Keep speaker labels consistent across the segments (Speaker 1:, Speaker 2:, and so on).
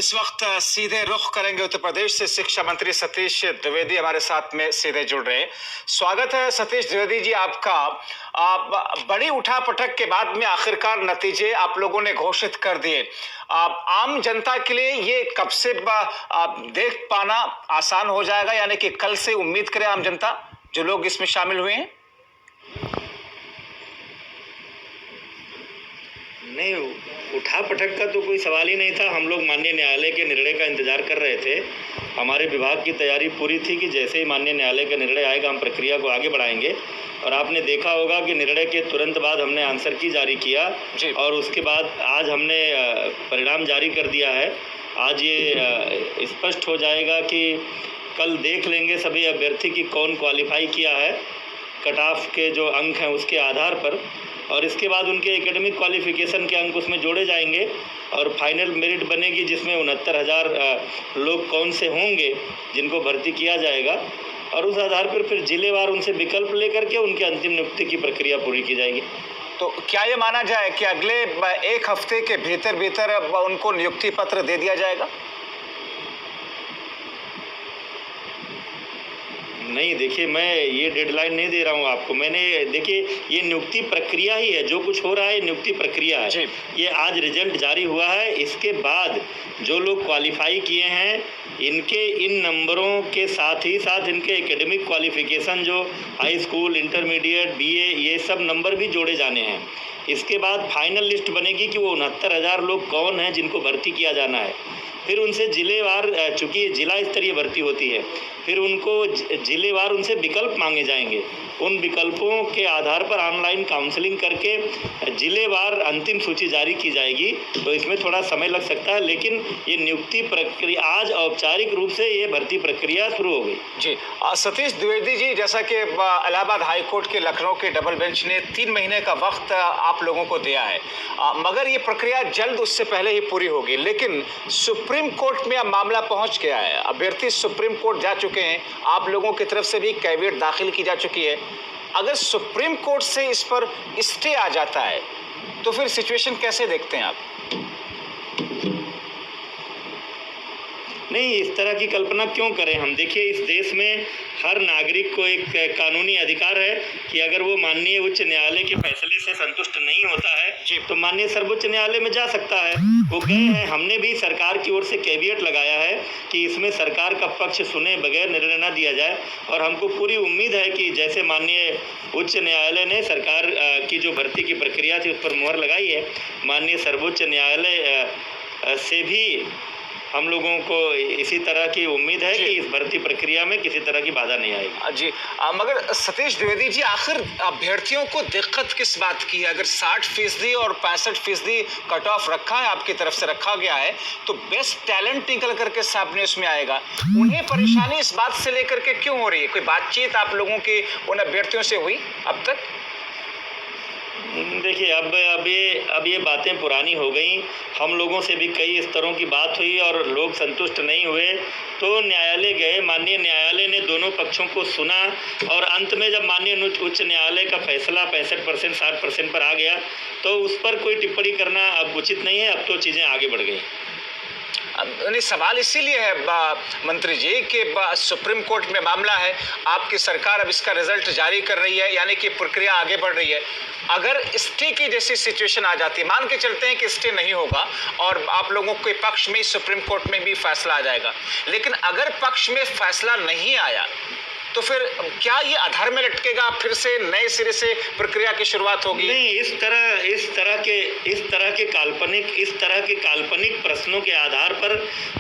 Speaker 1: इस वक्त सीधे रुख करेंगे उत्तर प्रदेश से। शिक्षा मंत्री सतीश द्विवेदी हमारे साथ में सीधे जुड़ रहे हैं। स्वागत है सतीश द्विवेदी जी आपका। बड़ी उठापटक के बाद में आखिरकार नतीजे आप लोगों ने घोषित कर दिए। आम जनता के लिए ये कब से देख पाना आसान हो जाएगा, यानी कि कल से उम्मीद करें आम जनता जो लोग इसमें शामिल हुए हैं?
Speaker 2: नहीं, उठा पटक का तो कोई सवाल ही नहीं था। हम लोग माननीय न्यायालय के निर्णय का इंतजार कर रहे थे। हमारे विभाग की तैयारी पूरी थी कि जैसे ही माननीय न्यायालय का निर्णय आएगा हम प्रक्रिया को आगे बढ़ाएंगे। और आपने देखा होगा कि निर्णय के तुरंत बाद हमने आंसर की जारी किया और उसके बाद आज हमने परिणाम जारी कर दिया है। आज ये स्पष्ट हो जाएगा कि कल देख लेंगे सभी अभ्यर्थी की कौन क्वालिफाई किया है कट ऑफ के जो अंक हैं उसके आधार पर, और इसके बाद उनके एकेडमिक क्वालिफिकेशन के अंक उसमें जोड़े जाएंगे और फाइनल मेरिट बनेगी, जिसमें 69,000 लोग कौन से होंगे जिनको भर्ती किया जाएगा, और उस आधार पर फिर जिलेवार उनसे विकल्प लेकर के उनके अंतिम नियुक्ति की प्रक्रिया पूरी की जाएगी।
Speaker 1: तो क्या ये माना जाए कि अगले एक हफ्ते के भीतर भीतर उनको नियुक्ति पत्र दे दिया जाएगा?
Speaker 2: नहीं, देखिए, मैं ये डेडलाइन नहीं दे रहा हूँ आपको। मैंने देखिए, ये नियुक्ति प्रक्रिया ही है। जो कुछ हो रहा है नियुक्ति प्रक्रिया है। ये आज रिजल्ट जारी हुआ है। इसके बाद जो लोग क्वालिफाई किए हैं इनके इन नंबरों के साथ ही साथ इनके एकेडमिक क्वालिफिकेशन जो हाई स्कूल, इंटरमीडिएट, बीए, ये सब नंबर भी जोड़े जाने हैं। इसके बाद फाइनल लिस्ट बनेगी कि वो 69,000 लोग कौन हैं जिनको भर्ती किया जाना है। फिर उनसे जिलेवार, चूँकि जिला स्तरीय भर्ती होती है, फिर उनको जिलेवार उनसे विकल्प मांगे जाएंगे। उन विकल्पों के आधार पर ऑनलाइन काउंसलिंग करके जिलेवार अंतिम सूची जारी की जाएगी। तो इसमें थोड़ा समय लग सकता है, लेकिन ये नियुक्ति प्रक्रिया आज औपचारिक रूप से ये भर्ती प्रक्रिया शुरू हो गई।
Speaker 1: जी सतीश द्विवेदी जी, जैसा कि इलाहाबाद हाई कोर्ट के लखनऊ के डबल बेंच ने 3 महीने का वक्त आप लोगों को दिया है, मगर ये प्रक्रिया जल्द उससे पहले ही पूरी होगी। लेकिन सुप्रीम कोर्ट में अब मामला पहुंच गया है, अभ्यर्थी सुप्रीम कोर्ट जा चुके हैं, आप लोगों की तरफ से भी कैविएट दाखिल की जा चुकी है। अगर सुप्रीम कोर्ट से इस पर स्टे आ जाता है तो फिर सिचुएशन कैसे देखते हैं आप?
Speaker 2: नहीं, इस तरह की कल्पना क्यों करें हम। देखिए, इस देश में हर नागरिक को एक कानूनी अधिकार है कि अगर वो माननीय उच्च न्यायालय के फैसले से संतुष्ट नहीं होता है तो माननीय सर्वोच्च न्यायालय में जा सकता है। वो गए हैं। हमने भी सरकार की ओर से कैविएट लगाया है कि इसमें सरकार का पक्ष सुने बगैर निर्णय न दिया जाए, और हमको पूरी उम्मीद है कि जैसे माननीय उच्च न्यायालय ने सरकार की जो भर्ती की प्रक्रिया थी उस पर मुहर लगाई है, माननीय सर्वोच्च न्यायालय से भी हम लोगों को इसी तरह की उम्मीद है कि इस भर्ती प्रक्रिया में किसी तरह की बाधा नहीं आएगी।
Speaker 1: जी मगर सतीश द्विवेदी जी, आखिर अभ्यर्थियों को दिक्कत किस बात की है? अगर 60% और 65% कट ऑफ रखा है, आपकी तरफ से रखा गया है, तो बेस्ट टैलेंट निकल करके सामने उसमें आएगा। उन्हें परेशानी इस बात से लेकर के क्यों हो रही है? कोई बातचीत आप लोगों की उन अभ्यर्थियों से हुई अब तक?
Speaker 2: देखिए, अब ये बातें पुरानी हो गई। हम लोगों से भी कई स्तरों की बात हुई और लोग संतुष्ट नहीं हुए, तो न्यायालय गए। माननीय न्यायालय ने दोनों पक्षों को सुना और अंत में जब माननीय उच्च न्यायालय का फैसला 65% 60% पर आ गया तो उस पर कोई टिप्पणी करना अब उचित नहीं है। अब तो चीज़ें आगे बढ़ गई।
Speaker 1: नहीं, सवाल इसीलिए है मंत्री जी कि सुप्रीम कोर्ट में मामला है, आपकी सरकार अब इसका रिजल्ट जारी कर रही है, यानी कि प्रक्रिया आगे बढ़ रही है। अगर स्टे की जैसी सिचुएशन आ जाती है, मान के चलते हैं कि स्टे नहीं होगा और आप लोगों के पक्ष में सुप्रीम कोर्ट में भी फैसला आ जाएगा, लेकिन अगर पक्ष में फैसला नहीं आया तो फिर क्या ये आधार में लटकेगा? फिर से नए सिरे से प्रक्रिया की शुरुआत होगी?
Speaker 2: नहीं, इस तरह के काल्पनिक प्रश्नों के आधार पर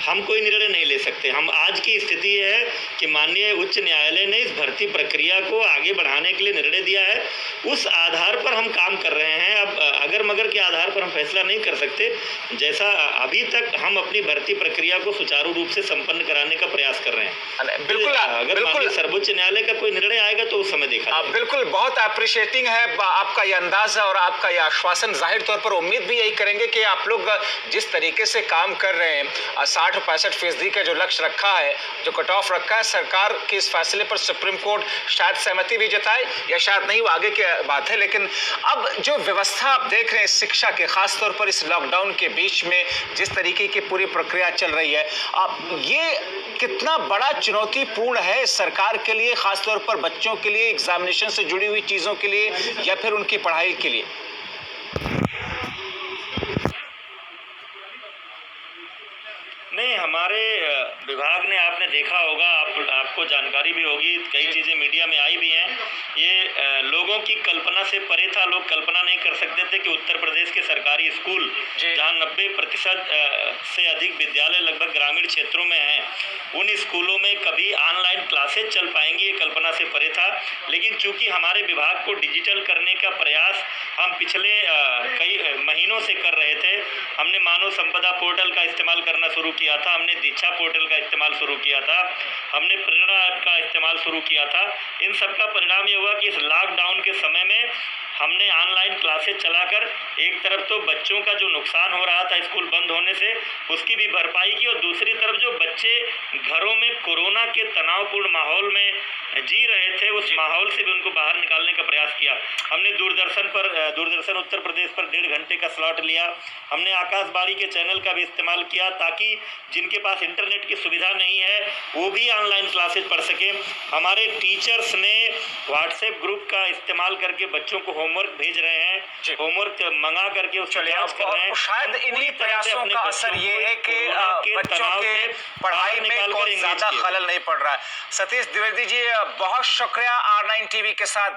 Speaker 2: हम कोई निर्णय नहीं ले सकते। हम आज की स्थिति है कि माननीय उच्च न्यायालय ने इस भर्ती प्रक्रिया को आगे बढ़ाने के लिए निर्णय दिया है, उस आधार पर हम काम कर रहे हैं। अब अगर मगर के आधार पर हम फैसला नहीं कर सकते। जैसा अभी तक हम अपनी भर्ती प्रक्रिया को सुचारू रूप से संपन्न कराने का प्रयास कर रहे हैं।
Speaker 1: बिल्कुल,
Speaker 2: अगर उच्च न्यायालय का कोई निर्णय आएगा तो उस समय देखा।
Speaker 1: बिल्कुल, बहुत अप्रिशिएटिंग है आपका ये अंदाजा और आपका ये आश्वासन। जाहिर तौर पर उम्मीद भी यही करेंगे कि आप लोग जिस तरीके से काम कर रहे हैं, 60 और 65% का जो लक्ष्य रखा है, जो कट ऑफ रखा है, सरकार के इस फैसले पर सुप्रीम कोर्ट शायद सहमति भी जताए या शायद नहीं, वो आगे के बात है, लेकिन अब जो व्यवस्था आप देख रहे हैं शिक्षा के, खासतौर पर इस लॉकडाउन के बीच में जिस तरीके की पूरी प्रक्रिया चल रही है, अब ये कितना बड़ा चुनौतीपूर्ण है सरकार के लिए, खासतौर पर बच्चों के लिए, एग्जामिनेशन से जुड़ी हुई चीज़ों के लिए या फिर उनकी पढ़ाई के लिए?
Speaker 2: नहीं, हमारे विभाग ने, आपने देखा होगा, आपको जानकारी भी होगी, कई चीज़ें मीडिया में आई भी हैं। ये लोगों की कल्पना से परे था। लोग कल्पना नहीं कर सकते थे कि उत्तर प्रदेश के सरकारी स्कूल, जहां 90% से अधिक विद्यालय लगभग ग्रामीण क्षेत्रों में हैं, उन स्कूलों में कभी ऑनलाइन क्लासेज चल पाएंगी, ये कल्पना से परे था। लेकिन चूंकि हमारे विभाग को डिजिटल करने का प्रयास हम पिछले कई महीनों से कर रहे थे। हमने मानव संपदा पोर्टल का इस्तेमाल करना शुरू किया था, हमने दीक्षा पोर्टल का इस्तेमाल शुरू किया था, हमने प्रेरणा ऐप का इस्तेमाल शुरू किया था। इन सब का परिणाम ये हुआ कि इस लॉकडाउन के समय में हमने ऑनलाइन क्लासेज चलाकर एक तरफ तो बच्चों का जो नुकसान हो रहा था स्कूल बंद होने से, उसकी भी भरपाई की, और दूसरी तरफ जो बच्चे घरों में कोरोना के तनावपूर्ण माहौल में जी रहे थे, उस माहौल से भी उनको बाहर निकालने का प्रयास किया। हमने दूरदर्शन उत्तर प्रदेश पर 1.5 घंटे का स्लॉट लिया। हमने आकाशवाणी के चैनल का भी इस्तेमाल किया ताकि जिनके पास इंटरनेट की सुविधा नहीं है वो भी ऑनलाइन क्लासेज पढ़ सके। हमारे टीचर्स ने व्हाट्सएप ग्रुप का इस्तेमाल करके बच्चों को होमवर्क भेज रहे हैं, होमवर्क मंगा करके उसको जांच कर रहे हैं।
Speaker 1: शायद इन्हीं प्रयासों का असर ये है कि बच्चों के पढ़ाई में कोई ज्यादा खलल नहीं पड़ रहा है। सतीश द्विवेदी जी, बहुत शुक्रिया R9 TV के साथ